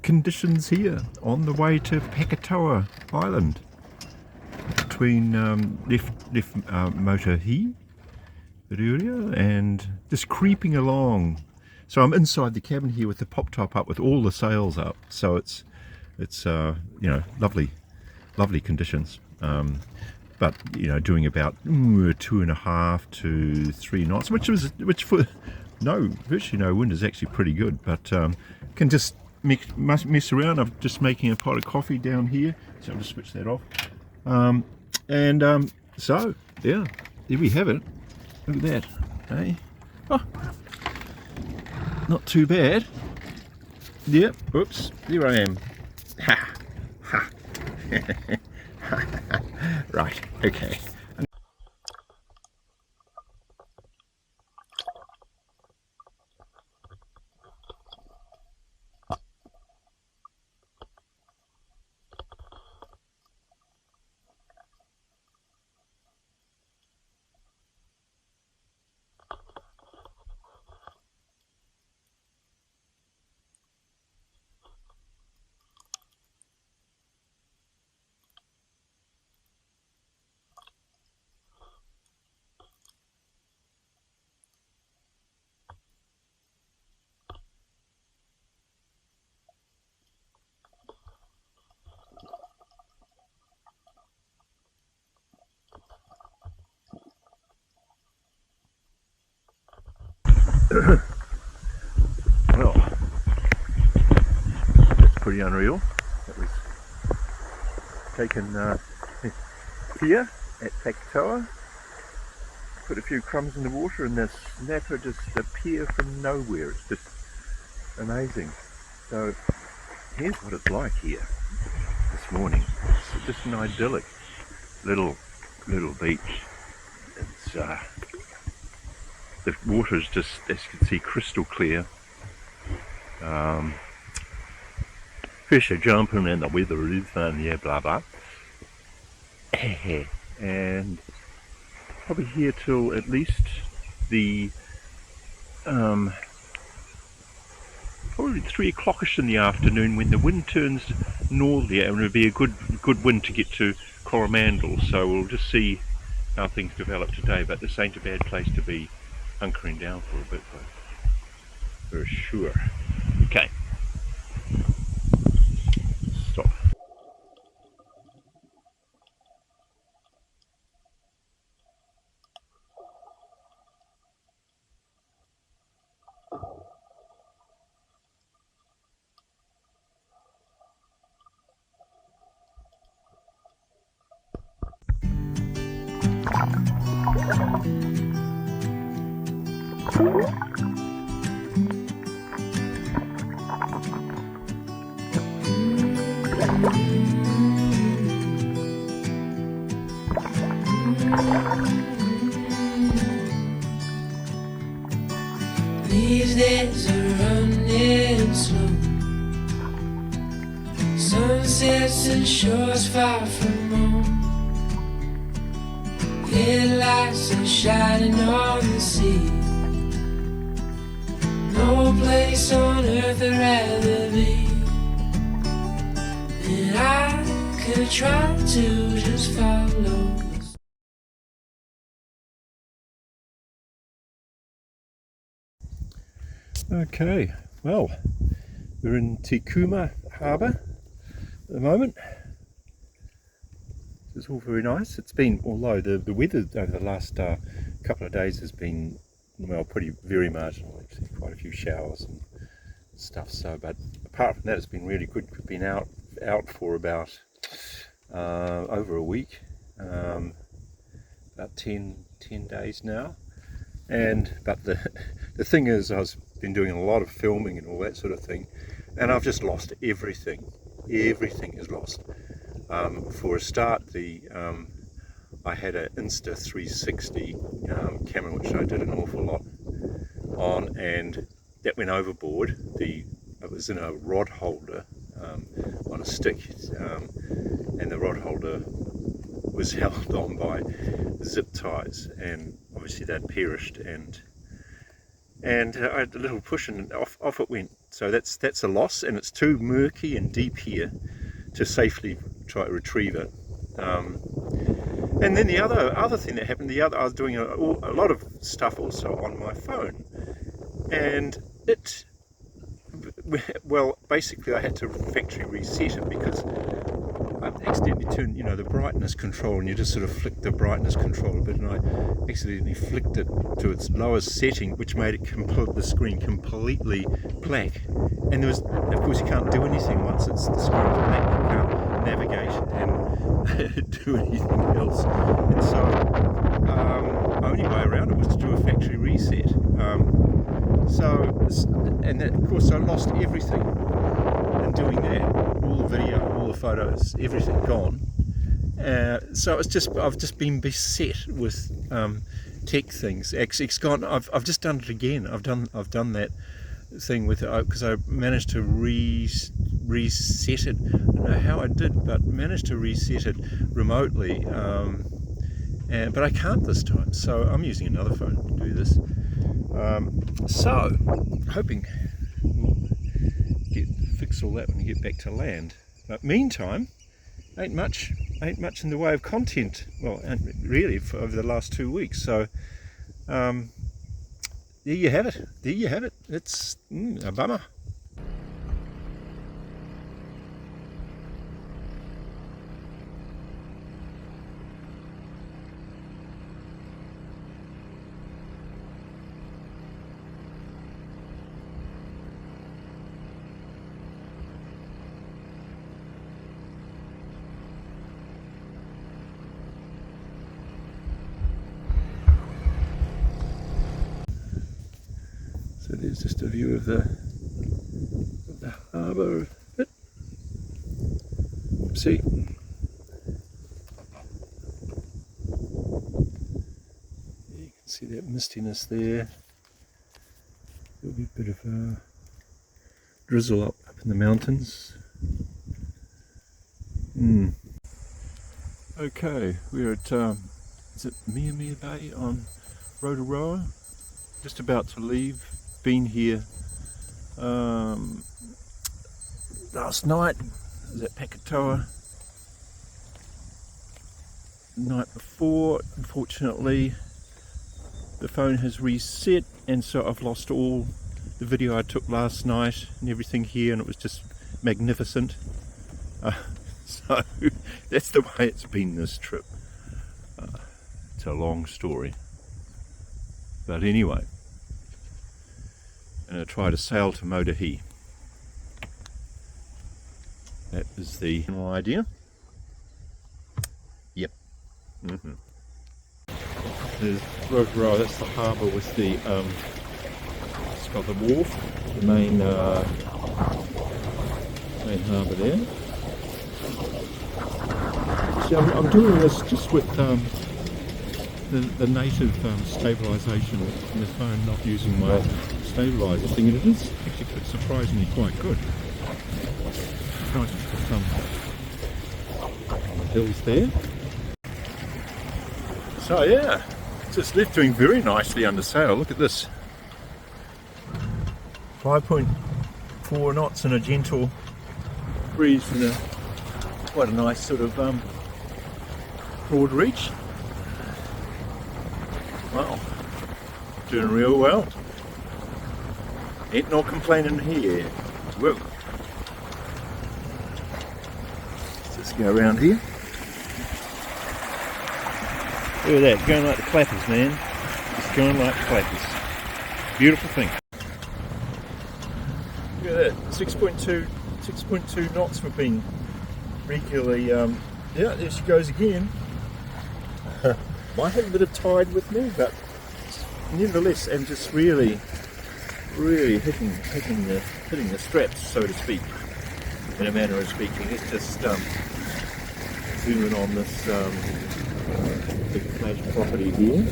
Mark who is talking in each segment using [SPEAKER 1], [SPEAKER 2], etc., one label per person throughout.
[SPEAKER 1] conditions here on the way to Pakatoa Island between Motuihe and just creeping along. So I'm inside the cabin here with the pop top up with all the sails up, so it's you know, lovely conditions, but you know, doing about 2.5 to 3 knots, which for virtually no wind is actually pretty good, but can just mess around. I'm just making a pot of coffee down here, so I'll just switch that off. So yeah, there we have it. Look at that, hey? Oh, not too bad. Yep, oops, there I am. Ha, ha. Right, okay. Well, that's pretty unreal. That was taken here at Pakatoa. Put a few crumbs in the water and the snapper just appear from nowhere. It's just amazing. So here's what it's like here this morning. It's just an idyllic little beach. It's the water is just, as you can see, crystal clear. Fish are jumping and the weather is fun, yeah, blah blah. And probably here till at least the probably 3 o'clockish in the afternoon, when the wind turns northerly, and it'll be a good wind to get to Coromandel. So we'll just see how things develop today, but this ain't a bad place to be hunkering down for a bit, for sure. Okay, stop.
[SPEAKER 2] These days are running slow. Sunsets and shores far from home. Headlights are shining on the sea. No place on earth I'd rather be. And I could try to just follow.
[SPEAKER 1] Okay, well, we're in Kouma Harbour at the moment. It's all very nice. It's been, although the weather over the last couple of days has been, well, very marginal. Actually, quite a few showers and stuff. So, but apart from that, it's been really good. We've been out for about over a week, about 10 days now. But the thing is, I've been doing a lot of filming and all that sort of thing, and I've just lost everything. Everything is lost. For a start, I had an Insta360 camera, which I did an awful lot on, and that went overboard. It was in a rod holder on a stick, and the rod holder was held on by zip ties, and obviously that perished, and and I had a little push and off it went. So that's a loss, and it's too murky and deep here to safely try to retrieve it. And then the other thing that happened, I was doing a lot of stuff also on my phone, and well, basically I had to factory reset it because I accidentally turned, the brightness control, and you just sort of flick the brightness control a bit, and I accidentally flicked it to its lowest setting, which made it the screen completely black. And of course, you can't do anything once the screen's black. You can't navigate and do anything else. And so, only way around it was to do a factory reset. And that, of course, I lost everything in doing that. All the video, all the photos, everything gone. So I've just been beset with tech things. It's gone. I've just done it again. I've done that thing with it because I managed to reset it. I don't know how I did, but managed to reset it remotely. But I can't this time, so I'm using another phone to do this. So hoping we'll fix all that when we get back to land. But meantime, ain't much in the way of content. Well, really, for over the last 2 weeks. So there you have it. It's a bummer. So there's just a view of the harbour. See, you can see that mistiness there. There'll be a bit of a drizzle up in the mountains. Okay, we're at is it Mia Bay on Rotoroa? Just about to leave. Been here last night. Was at Pakatoa. The night before, unfortunately, the phone has reset, and so I've lost all the video I took last night and everything here, and it was just magnificent. So that's the way it's been this trip. It's a long story, but anyway. And I try to sail to Motuihe. That is the general idea. Yep. There's Rotoroa, that's the harbour with the it's got the wharf, the main harbour there. See, I'm doing this just with the native stabilisation in the phone, not using my stabiliser thing, and it is actually surprisingly quite good. Nice to put some on the hills there. So yeah, just left doing very nicely under sail. Look at this. 5.4 knots and a gentle breeze and quite a nice sort of broad reach. Wow, doing real well. Ain't no complaining here. Whoa. Let's just go around here. Look at that, going like the clappers, man. Just going like clappers. Beautiful thing. Look at that, 6.2 knots we've been regularly, yeah, there she goes again. Might have a bit of tide with me, but nevertheless, and just really hitting the straps, so to speak, in a manner of speaking. Let's just zoom in on this big flash property here.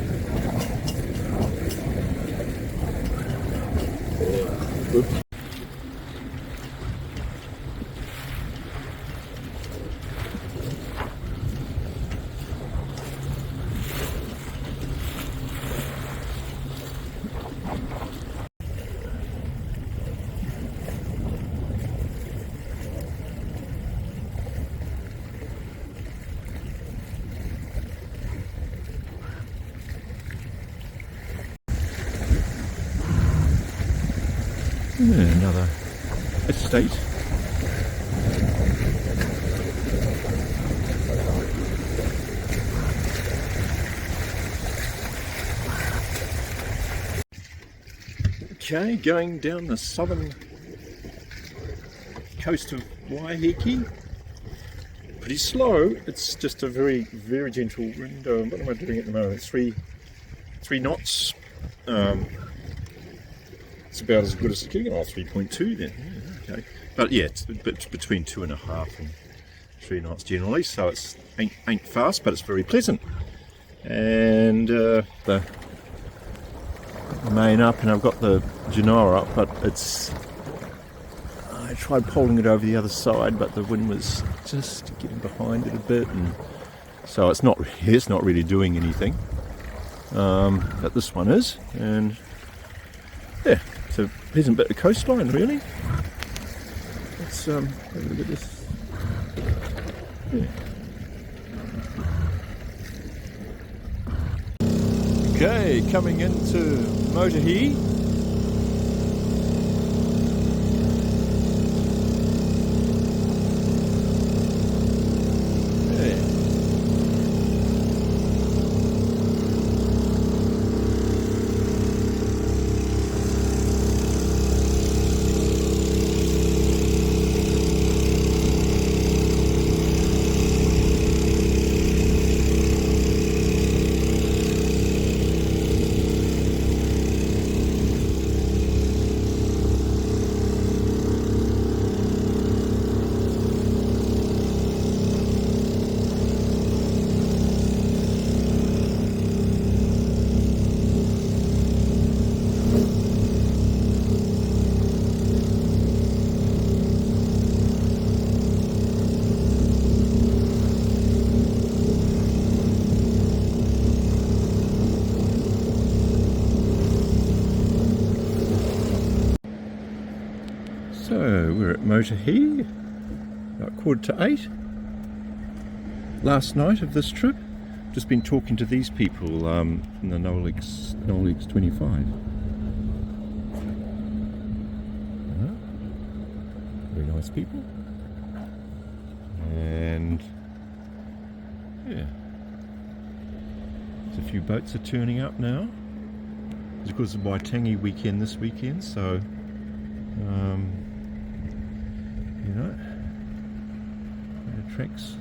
[SPEAKER 1] Oops. Another estate. Okay, going down the southern coast of Waiheke. Pretty slow. It's just a very, very gentle wind. What am I doing at the moment? Three knots. It's about as good as it can. Oh, 3.2 then. Yeah, okay. But yeah, it's between 2.5 and 3 knots generally. So it's ain't fast, but it's very pleasant. And the main up, and I've got the Genoa up, but I tried poling it over the other side, but the wind was just getting behind it a bit, and so it's not really doing anything. But this one is, and yeah, it's a pleasant bit of coastline really. Let's have a look at this. Yeah. Okay, coming into Motuihe. So we're at Motuihe, about 7:45. Last night of this trip, just been talking to these people from the Nolex 25. Very nice people. And yeah, there's a few boats are turning up now. It's because of Waitangi weekend this weekend, so you know, it attracts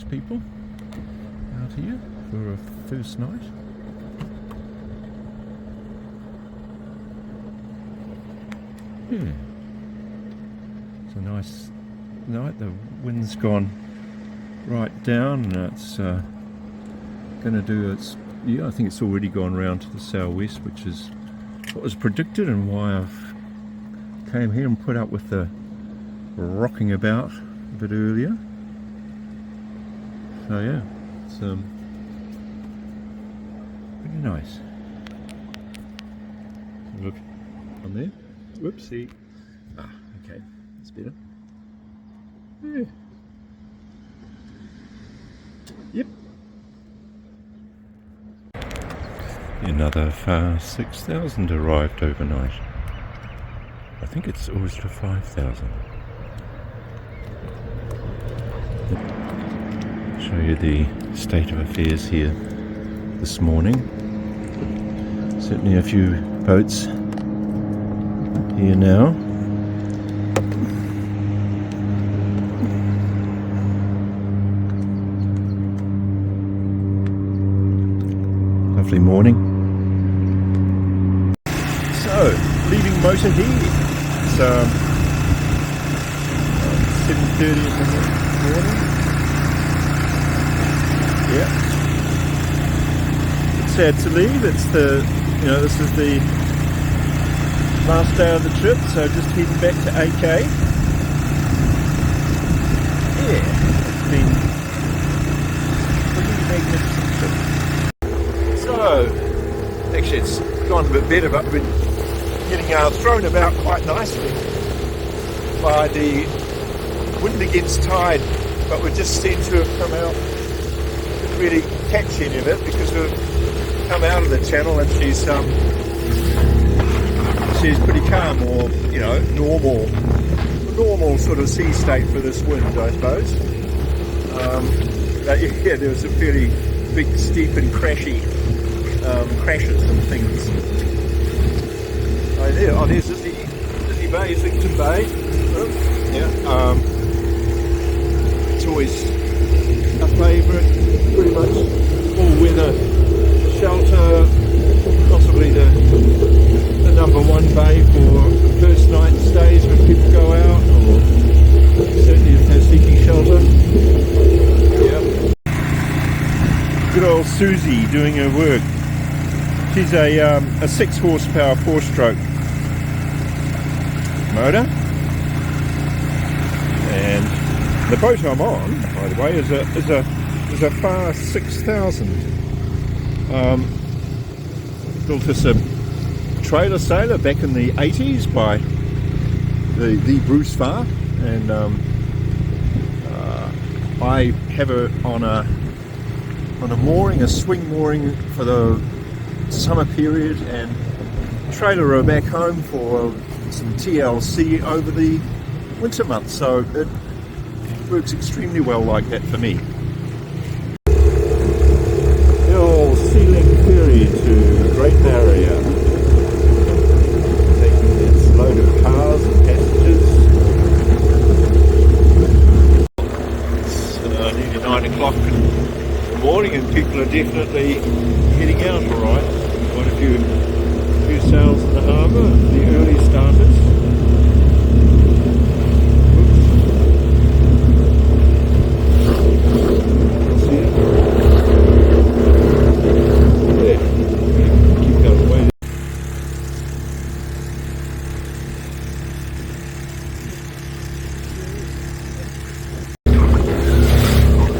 [SPEAKER 1] people out here for a first night. Yeah, it's a nice night. The wind's gone right down, and it's going to do its. Yeah, I think it's already gone round to the southwest, which is what was predicted and why I've came here and put up with the rocking about a bit earlier. So yeah, it's pretty nice. Look on there. Whoopsie. Ah, okay, that's better. Yeah. Yep. Another 6,000 arrived overnight. I think it's always to 5,000. Show you the state of affairs here this morning. Certainly a few boats here now. Lovely morning. So, leaving Motuihe. It's 7:30 in the morning. Yeah. It's sad to leave. It's this is the last day of the trip, so just heading back to AK. Yeah, it's been a pretty magnificent trip. So, actually it's gone a bit better, but we've been getting thrown about quite nicely by the wind against tide, but we just seem to have come out, didn't really catch any of it because we've come out of the channel, and she's says pretty calm, or you know, normal sort of sea state for this wind, I suppose. But yeah, there was a fairly big, steep and crashy crashes and things. Oh, there's Lizzie Bay, Islington Bay. Oh, yeah. It's always a favourite, pretty much all-weather shelter, possibly the number one bay for first night stays when people go out, or certainly if they're seeking shelter. Yeah. Good old Susie doing her work. She's a 6 horsepower 4-stroke motor, and the boat I'm on, by the way, is a Far 6000. Built this a trailer sailor back in the 80s by the Bruce Farr, and I have her on a mooring, a swing mooring for the summer period, and trailer her back home for some TLC over the winter months, so it works extremely well like that for me. The old sea-link ferry to the Great Barrier, taking its load of cars and passengers. It's nearly 9 o'clock in the morning, and people are definitely heading out alright. Quite a few sails in the harbour, the early starters. See it? Yeah, keep going away.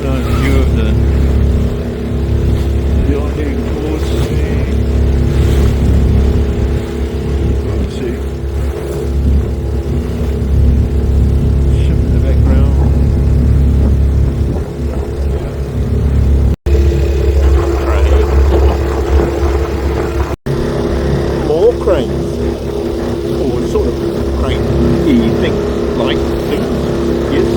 [SPEAKER 1] Nice view of the yachting course. Ship in the background. More cranes, or sort of crane-y thing, like things, yes.